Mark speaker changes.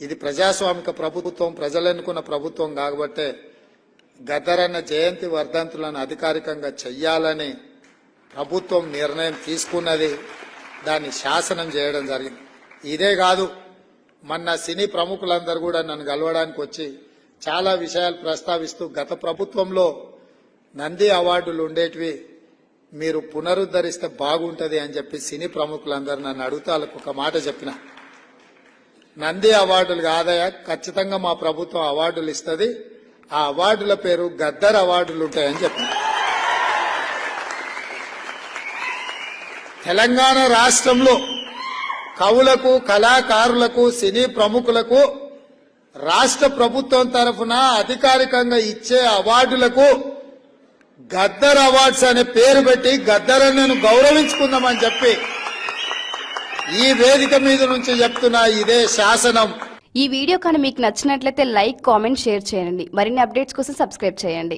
Speaker 1: ఇది ప్రజాస్వామిక ప్రభుత్వం, ప్రజలు ఎన్నుకున్న ప్రభుత్వం కాబట్టే గద్దరన్న జయంతి వర్ధంతులను అధికారికంగా చెయ్యాలని ప్రభుత్వం నిర్ణయం తీసుకున్నది. దాన్ని శాసనం చేయడం జరిగింది. ఇదే కాదు, మొన్న సినీ ప్రముఖులందరూ కూడా నన్ను కలవడానికి వచ్చి చాలా విషయాలు ప్రస్తావిస్తూ గత ప్రభుత్వంలో నంది అవార్డులు ఉండేటివి, మీరు పునరుద్ధరిస్తే బాగుంటది అని చెప్పి సినీ ప్రముఖులందరూ నన్ను అడుగుతా ఒక మాట చెప్పిన. నంది అవార్డులు కాదయా, ఖచ్చితంగా మా ప్రభుత్వం అవార్డులు ఇస్తుంది, ఆ అవార్డుల పేరు గద్దర్ అవార్డులు ఉంటాయని చెప్పిన. తెలంగాణ రాష్ట్రంలో కవులకు, కళాకారులకు, సినీ ప్రముఖులకు రాష్ట్ర ప్రభుత్వం తరఫున అధికారికంగా ఇచ్చే అవార్డులకు గద్దర్ అవార్డ్స్ అనే పేరు పెట్టి గద్దరన్నను గౌరవించుకుందామని చెప్పి ఈ వేదిక మీద నుంచి చెప్తున్నా. ఇదే శాసనం.
Speaker 2: ఈ వీడియో కానీ మీకు నచ్చినట్లయితే లైక్, కామెంట్, షేర్ చేయండి. మరిన్ని అప్డేట్స్ కోసం సబ్స్క్రైబ్ చేయండి.